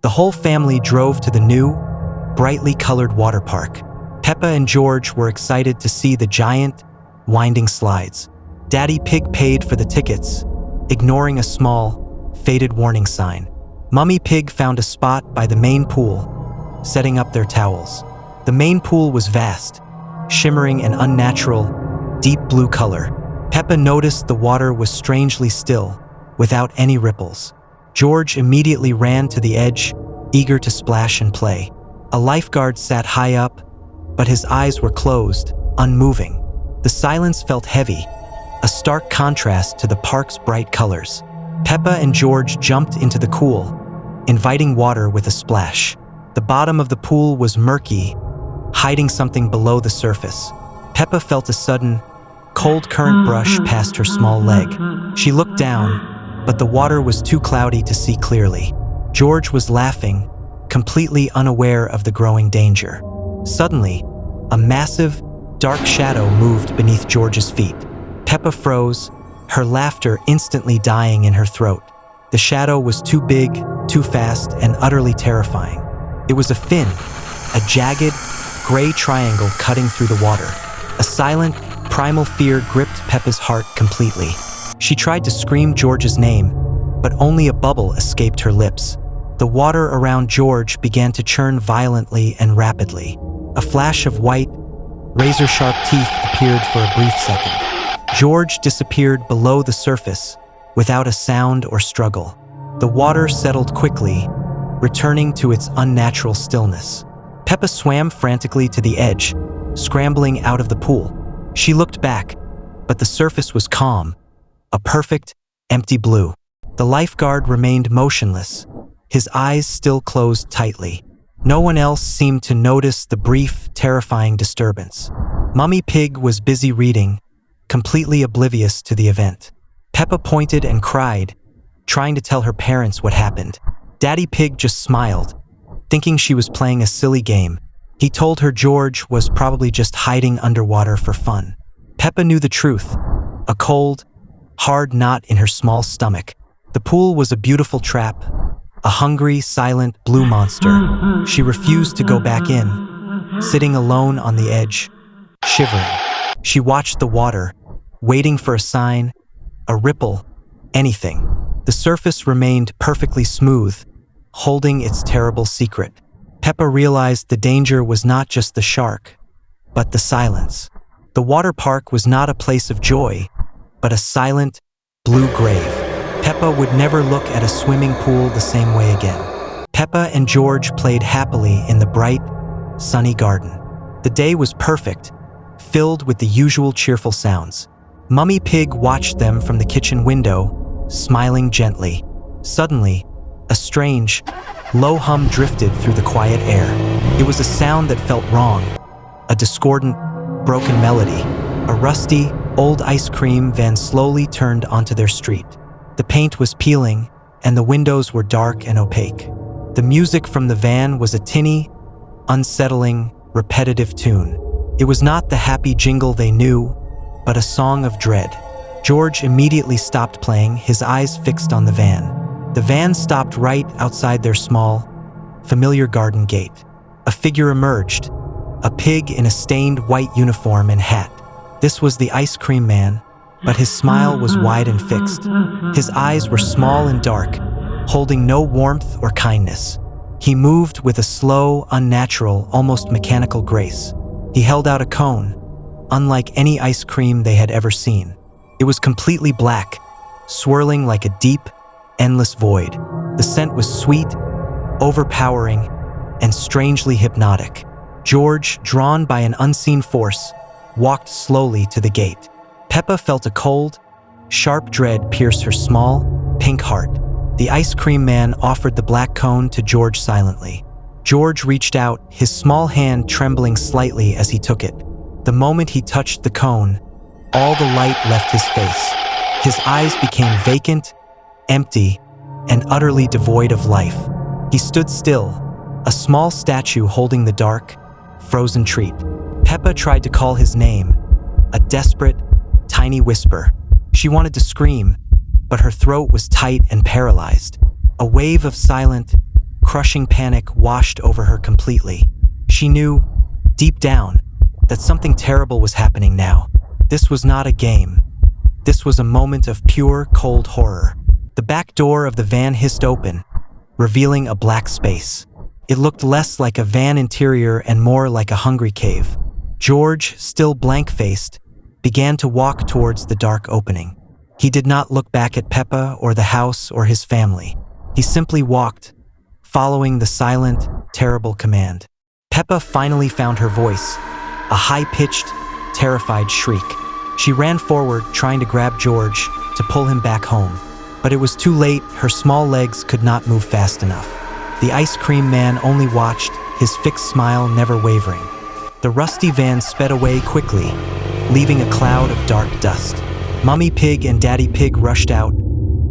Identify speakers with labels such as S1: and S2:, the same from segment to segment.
S1: The whole family drove to the new, brightly colored water park. Peppa and George were excited to see the giant, winding slides. Daddy Pig paid for the tickets, ignoring a small, faded warning sign. Mummy Pig found a spot by the main pool, setting up their towels. The main pool was vast, shimmering an unnatural, deep blue color. Peppa noticed the water was strangely still, without any ripples. George immediately ran to the edge, eager to splash and play. A lifeguard sat high up, but his eyes were closed, unmoving. The silence felt heavy, a stark contrast to the park's bright colors. Peppa and George jumped into the pool, inviting water with a splash. The bottom of the pool was murky, hiding something below the surface. Peppa felt a sudden, cold current brush past her small leg. She looked down, but the water was too cloudy to see clearly. George was laughing, completely unaware of the growing danger. Suddenly, a massive, dark shadow moved beneath George's feet. Peppa froze, her laughter instantly dying in her throat. The shadow was too big, too fast, and utterly terrifying. It was a fin, a jagged, gray triangle cutting through the water. A silent, primal fear gripped Peppa's heart completely. She tried to scream George's name, but only a bubble escaped her lips. The water around George began to churn violently and rapidly. A flash of white, razor-sharp teeth appeared for a brief second. George disappeared below the surface, without a sound or struggle. The water settled quickly, returning to its unnatural stillness. Peppa swam frantically to the edge, scrambling out of the pool. She looked back, but the surface was calm, a perfect, empty blue. The lifeguard remained motionless, his eyes still closed tightly. No one else seemed to notice the brief, terrifying disturbance. Mummy Pig was busy reading, completely oblivious to the event. Peppa pointed and cried, trying to tell her parents what happened. Daddy Pig just smiled, thinking she was playing a silly game. He told her George was probably just hiding underwater for fun. Peppa knew the truth, a cold, hard knot in her small stomach. The pool was a beautiful trap, a hungry, silent blue monster. She refused to go back in, sitting alone on the edge, shivering. She watched the water, waiting for a sign, a ripple, anything. The surface remained perfectly smooth, holding its terrible secret. Peppa realized the danger was not just the shark, but the silence. The water park was not a place of joy, but a silent, blue grave. Peppa would never look at a swimming pool the same way again. Peppa and George played happily in the bright, sunny garden. The day was perfect, filled with the usual cheerful sounds. Mummy Pig watched them from the kitchen window, smiling gently. Suddenly, a strange, low hum drifted through the quiet air. It was a sound that felt wrong, a discordant, broken melody. A rusty, old ice cream van slowly turned onto their street. The paint was peeling, and the windows were dark and opaque. The music from the van was a tinny, unsettling, repetitive tune. It was not the happy jingle they knew, but a song of dread. George immediately stopped playing, his eyes fixed on the van. The van stopped right outside their small, familiar garden gate. A figure emerged, a pig in a stained white uniform and hat. This was the ice cream man, but his smile was wide and fixed. His eyes were small and dark, holding no warmth or kindness. He moved with a slow, unnatural, almost mechanical grace. He held out a cone, unlike any ice cream they had ever seen. It was completely black, swirling like a deep, endless void. The scent was sweet, overpowering, and strangely hypnotic. George, drawn by an unseen force, walked slowly to the gate. Peppa felt a cold, sharp dread pierce her small, pink heart. The ice cream man offered the black cone to George silently. George reached out, his small hand trembling slightly as he took it. The moment he touched the cone, all the light left his face. His eyes became vacant, empty, and utterly devoid of life. He stood still, a small statue holding the dark, frozen treat. Peppa tried to call his name, a desperate, tiny whisper. She wanted to scream, but her throat was tight and paralyzed. A wave of silent, crushing panic washed over her completely. She knew, deep down, that something terrible was happening now. This was not a game. This was a moment of pure, cold horror. The back door of the van hissed open, revealing a black space. It looked less like a van interior and more like a hungry cave. George, still blank-faced, began to walk towards the dark opening. He did not look back at Peppa or the house or his family. He simply walked, following the silent, terrible command. Peppa finally found her voice, a high-pitched, terrified shriek. She ran forward, trying to grab George to pull him back home. But it was too late. Her small legs could not move fast enough. The ice cream man only watched, his fixed smile never wavering. The rusty van sped away quickly, leaving a cloud of dark dust. Mummy Pig and Daddy Pig rushed out,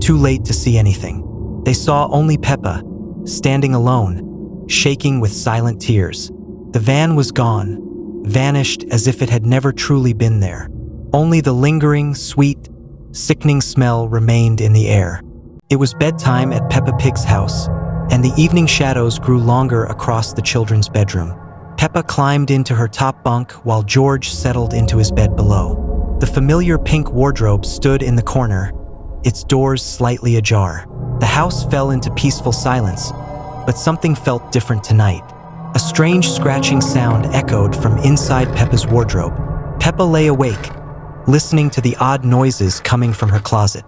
S1: too late to see anything. They saw only Peppa, standing alone, shaking with silent tears. The van was gone, vanished as if it had never truly been there. Only the lingering, sweet, sickening smell remained in the air. It was bedtime at Peppa Pig's house, and the evening shadows grew longer across the children's bedroom. Peppa climbed into her top bunk while George settled into his bed below. The familiar pink wardrobe stood in the corner, its doors slightly ajar. The house fell into peaceful silence, but something felt different tonight. A strange scratching sound echoed from inside Peppa's wardrobe. Peppa lay awake, listening to the odd noises coming from her closet.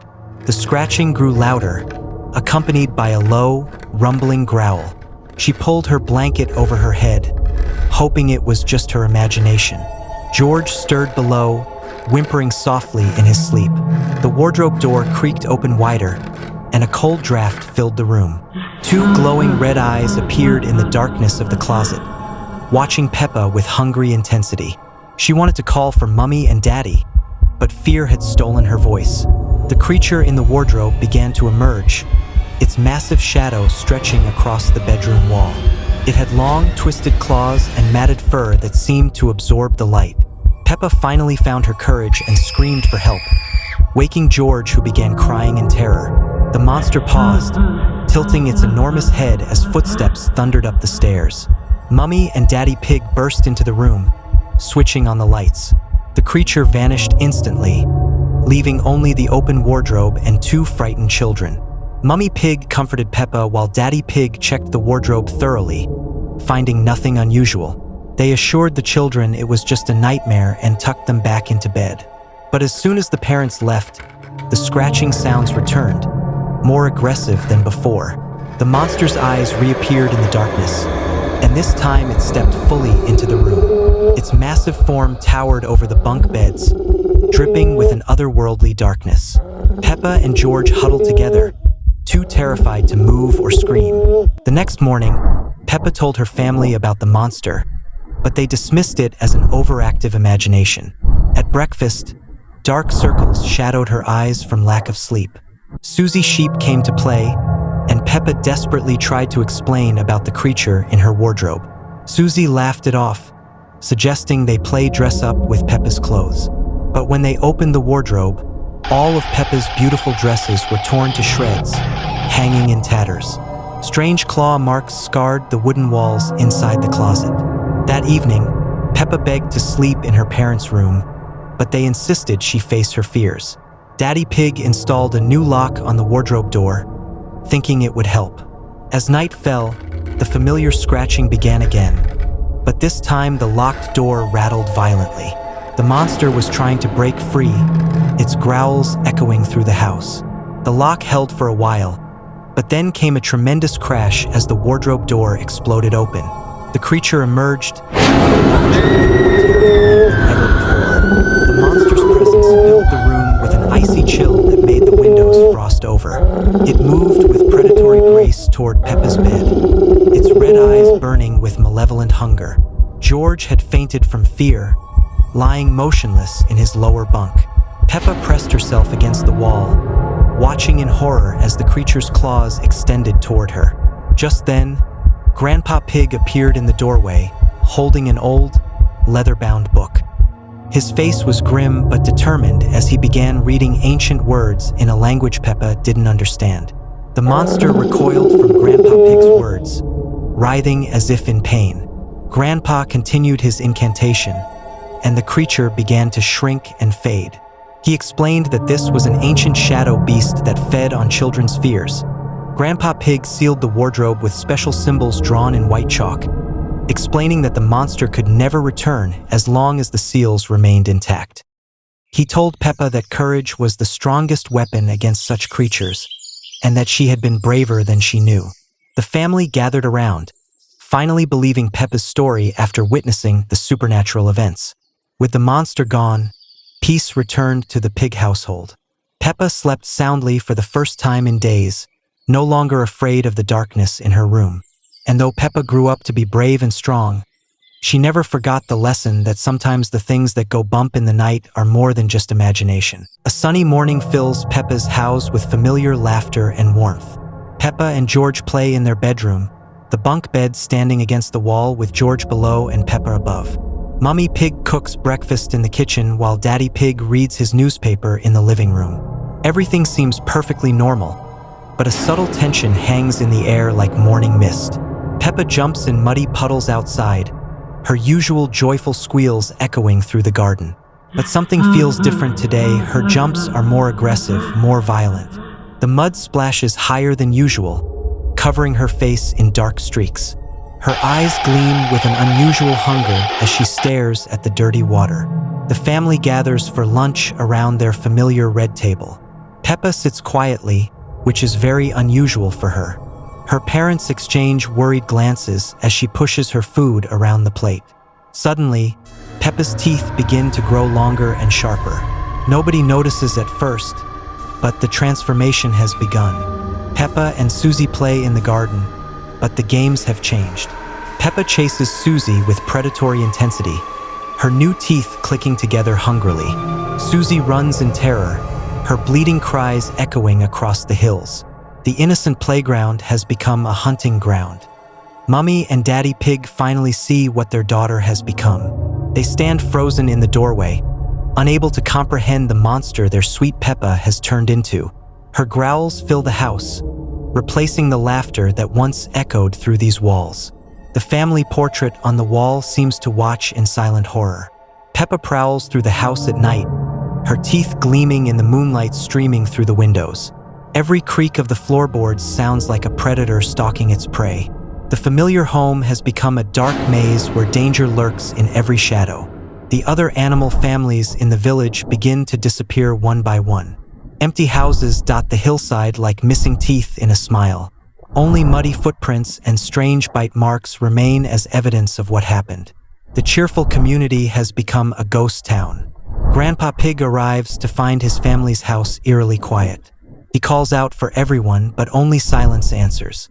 S1: The scratching grew louder, accompanied by a low, rumbling growl. She pulled her blanket over her head, hoping it was just her imagination. George stirred below, whimpering softly in his sleep. The wardrobe door creaked open wider, and a cold draft filled the room. Two glowing red eyes appeared in the darkness of the closet, watching Peppa with hungry intensity. She wanted to call for Mummy and Daddy, but fear had stolen her voice. The creature in the wardrobe began to emerge, its massive shadow stretching across the bedroom wall. It had long, twisted claws and matted fur that seemed to absorb the light. Peppa finally found her courage and screamed for help, waking George, who began crying in terror. The monster paused, tilting its enormous head as footsteps thundered up the stairs. Mummy and Daddy Pig burst into the room, switching on the lights. The creature vanished instantly, leaving only the open wardrobe and two frightened children. Mummy Pig comforted Peppa while Daddy Pig checked the wardrobe thoroughly, finding nothing unusual. They assured the children it was just a nightmare and tucked them back into bed. But as soon as the parents left, the scratching sounds returned, more aggressive than before. The monster's eyes reappeared in the darkness, and this time it stepped fully into the room. Its massive form towered over the bunk beds, dripping with an otherworldly darkness. Peppa and George huddled together, too terrified to move or scream. The next morning, Peppa told her family about the monster, but they dismissed it as an overactive imagination. At breakfast, dark circles shadowed her eyes from lack of sleep. Susie Sheep came to play, and Peppa desperately tried to explain about the creature in her wardrobe. Susie laughed it off, suggesting they play dress up with Peppa's clothes. But when they opened the wardrobe, all of Peppa's beautiful dresses were torn to shreds, hanging in tatters. Strange claw marks scarred the wooden walls inside the closet. That evening, Peppa begged to sleep in her parents' room, but they insisted she face her fears. Daddy Pig installed a new lock on the wardrobe door, thinking it would help. As night fell, the familiar scratching began again, but this time the locked door rattled violently. The monster was trying to break free, its growls echoing through the house. The lock held for a while, but then came a tremendous crash as the wardrobe door exploded open. The creature emerged, larger and more terrifying than ever before. The monster's presence filled the room with an icy chill that made the windows frost over. It moved with predatory grace toward Peppa's bed, its red eyes burning with malevolent hunger. George had fainted from fear, lying motionless in his lower bunk. Peppa pressed herself against the wall, watching in horror as the creature's claws extended toward her. Just then, Grandpa Pig appeared in the doorway, holding an old, leather-bound book. His face was grim but determined as he began reading ancient words in a language Peppa didn't understand. The monster recoiled from Grandpa Pig's words, writhing as if in pain. Grandpa continued his incantation, and the creature began to shrink and fade. He explained that this was an ancient shadow beast that fed on children's fears. Grandpa Pig sealed the wardrobe with special symbols drawn in white chalk, explaining that the monster could never return as long as the seals remained intact. He told Peppa that courage was the strongest weapon against such creatures, and that she had been braver than she knew. The family gathered around, finally believing Peppa's story after witnessing the supernatural events. With the monster gone, peace returned to the pig household. Peppa slept soundly for the first time in days, no longer afraid of the darkness in her room. And though Peppa grew up to be brave and strong, she never forgot the lesson that sometimes the things that go bump in the night are more than just imagination. A sunny morning fills Peppa's house with familiar laughter and warmth. Peppa and George play in their bedroom, the bunk bed standing against the wall with George below and Peppa above. Mummy Pig cooks breakfast in the kitchen while Daddy Pig reads his newspaper in the living room. Everything seems perfectly normal, but a subtle tension hangs in the air like morning mist. Peppa jumps in muddy puddles outside, her usual joyful squeals echoing through the garden. But something feels different today. Her jumps are more aggressive, more violent. The mud splashes higher than usual, covering her face in dark streaks. Her eyes gleam with an unusual hunger as she stares at the dirty water. The family gathers for lunch around their familiar red table. Peppa sits quietly, which is very unusual for her. Her parents exchange worried glances as she pushes her food around the plate. Suddenly, Peppa's teeth begin to grow longer and sharper. Nobody notices at first, but the transformation has begun. Peppa and Susie play in the garden, but the games have changed. Peppa chases Susie with predatory intensity, her new teeth clicking together hungrily. Susie runs in terror, her bleating cries echoing across the hills. The innocent playground has become a hunting ground. Mummy and Daddy Pig finally see what their daughter has become. They stand frozen in the doorway, unable to comprehend the monster their sweet Peppa has turned into. Her growls fill the house, replacing the laughter that once echoed through these walls. The family portrait on the wall seems to watch in silent horror. Peppa prowls through the house at night, her teeth gleaming in the moonlight streaming through the windows. Every creak of the floorboards sounds like a predator stalking its prey. The familiar home has become a dark maze where danger lurks in every shadow. The other animal families in the village begin to disappear one by one. Empty houses dot the hillside like missing teeth in a smile. Only muddy footprints and strange bite marks remain as evidence of what happened. The cheerful community has become a ghost town. Grandpa Pig arrives to find his family's house eerily quiet. He calls out for everyone, but only silence answers.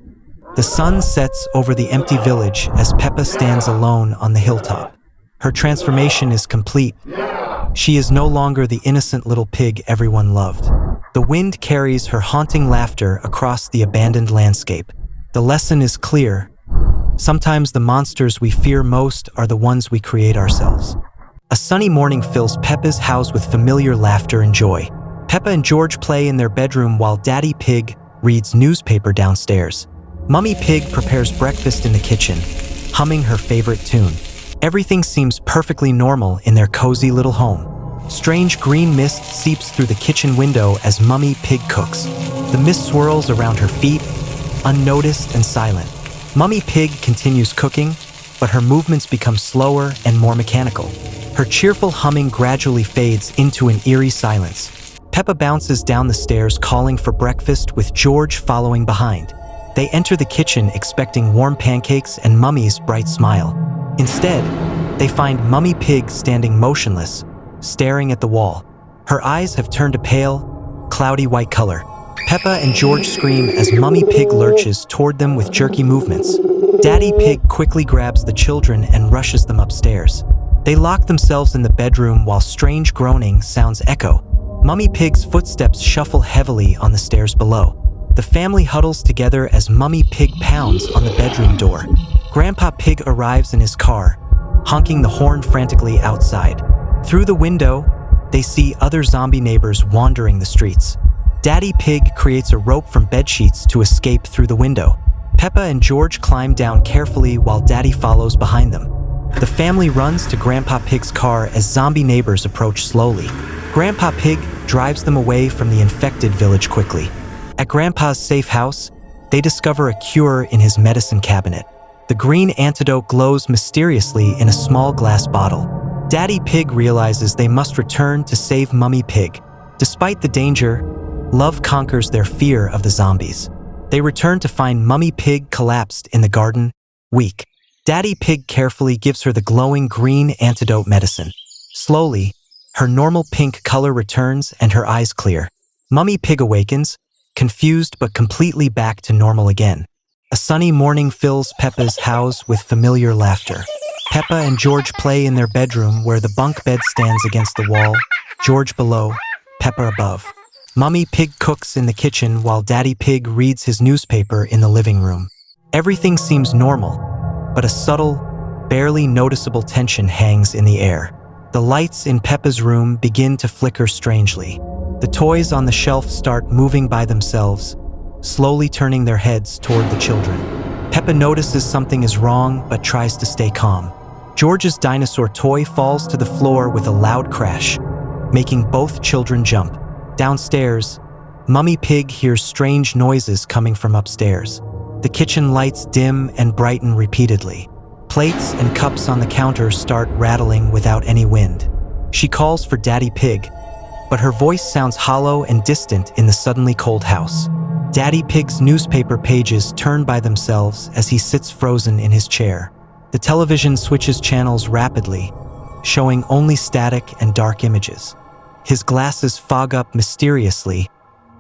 S1: The sun sets over the empty village as Peppa stands alone on the hilltop. Her transformation is complete. She is no longer the innocent little pig everyone loved. The wind carries her haunting laughter across the abandoned landscape. The lesson is clear. Sometimes the monsters we fear most are the ones we create ourselves. A sunny morning fills Peppa's house with familiar laughter and joy. Peppa and George play in their bedroom while Daddy Pig reads newspaper downstairs. Mummy Pig prepares breakfast in the kitchen, humming her favorite tune. Everything seems perfectly normal in their cozy little home. Strange green mist seeps through the kitchen window as Mummy Pig cooks. The mist swirls around her feet, unnoticed and silent. Mummy Pig continues cooking, but her movements become slower and more mechanical. Her cheerful humming gradually fades into an eerie silence. Peppa bounces down the stairs calling for breakfast with George following behind. They enter the kitchen expecting warm pancakes and Mummy's bright smile. Instead, they find Mummy Pig standing motionless, staring at the wall. Her eyes have turned a pale, cloudy white color. Peppa and George scream as Mummy Pig lurches toward them with jerky movements. Daddy Pig quickly grabs the children and rushes them upstairs. They lock themselves in the bedroom while strange groaning sounds echo. Mummy Pig's footsteps shuffle heavily on the stairs below. The family huddles together as Mummy Pig pounds on the bedroom door. Grandpa Pig arrives in his car, honking the horn frantically outside. Through the window, they see other zombie neighbors wandering the streets. Daddy Pig creates a rope from bedsheets to escape through the window. Peppa and George climb down carefully while Daddy follows behind them. The family runs to Grandpa Pig's car as zombie neighbors approach slowly. Grandpa Pig drives them away from the infected village quickly. At Grandpa's safe house, they discover a cure in his medicine cabinet. The green antidote glows mysteriously in a small glass bottle. Daddy Pig realizes they must return to save Mummy Pig. Despite the danger, love conquers their fear of the zombies. They return to find Mummy Pig collapsed in the garden, weak. Daddy Pig carefully gives her the glowing green antidote medicine. Slowly, her normal pink color returns and her eyes clear. Mummy Pig awakens, confused but completely back to normal again. A sunny morning fills Peppa's house with familiar laughter. Peppa and George play in their bedroom where the bunk bed stands against the wall, George below, Peppa above. Mummy Pig cooks in the kitchen while Daddy Pig reads his newspaper in the living room. Everything seems normal, but a subtle, barely noticeable tension hangs in the air. The lights in Peppa's room begin to flicker strangely. The toys on the shelf start moving by themselves, slowly turning their heads toward the children. Peppa notices something is wrong but tries to stay calm. George's dinosaur toy falls to the floor with a loud crash, making both children jump. Downstairs, Mummy Pig hears strange noises coming from upstairs. The kitchen lights dim and brighten repeatedly. Plates and cups on the counter start rattling without any wind. She calls for Daddy Pig, but her voice sounds hollow and distant in the suddenly cold house. Daddy Pig's newspaper pages turn by themselves as he sits frozen in his chair. The television switches channels rapidly, showing only static and dark images. His glasses fog up mysteriously,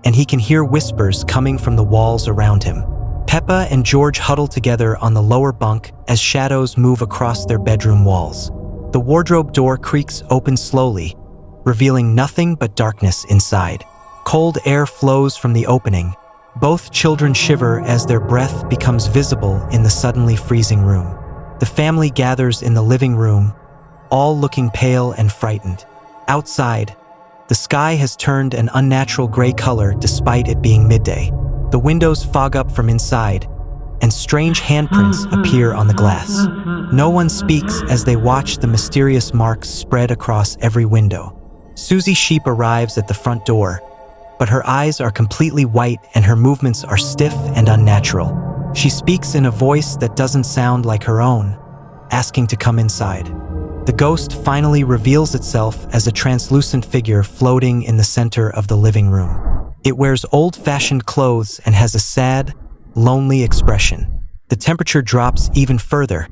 S1: and he can hear whispers coming from the walls around him. Peppa and George huddle together on the lower bunk as shadows move across their bedroom walls. The wardrobe door creaks open slowly, revealing nothing but darkness inside. Cold air flows from the opening. Both children shiver as their breath becomes visible in the suddenly freezing room. The family gathers in the living room, all looking pale and frightened. Outside, the sky has turned an unnatural gray color despite it being midday. The windows fog up from inside, and strange handprints appear on the glass. No one speaks as they watch the mysterious marks spread across every window. Susie Sheep arrives at the front door, but her eyes are completely white and her movements are stiff and unnatural. She speaks in a voice that doesn't sound like her own, asking to come inside. The ghost finally reveals itself as a translucent figure floating in the center of the living room. It wears old-fashioned clothes and has a sad, lonely expression. The temperature drops even further,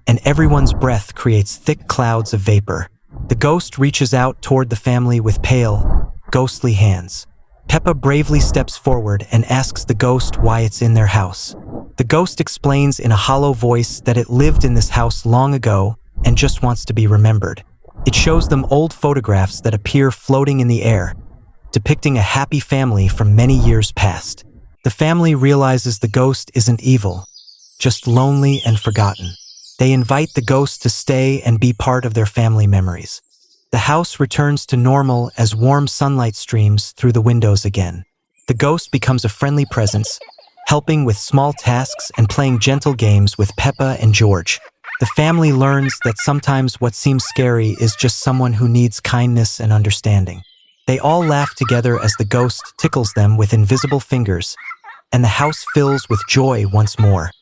S1: and everyone's breath creates thick clouds of vapor. The ghost reaches out toward the family with pale, ghostly hands. Peppa bravely steps forward and asks the ghost why it's in their house. The ghost explains in a hollow voice that it lived in this house long ago and just wants to be remembered. It shows them old photographs that appear floating in the air, depicting a happy family from many years past. The family realizes the ghost isn't evil, just lonely and forgotten. They invite the ghost to stay and be part of their family memories. The house returns to normal as warm sunlight streams through the windows again. The ghost becomes a friendly presence, helping with small tasks and playing gentle games with Peppa and George. The family learns that sometimes what seems scary is just someone who needs kindness and understanding. They all laugh together as the ghost tickles them with invisible fingers, and the house fills with joy once more.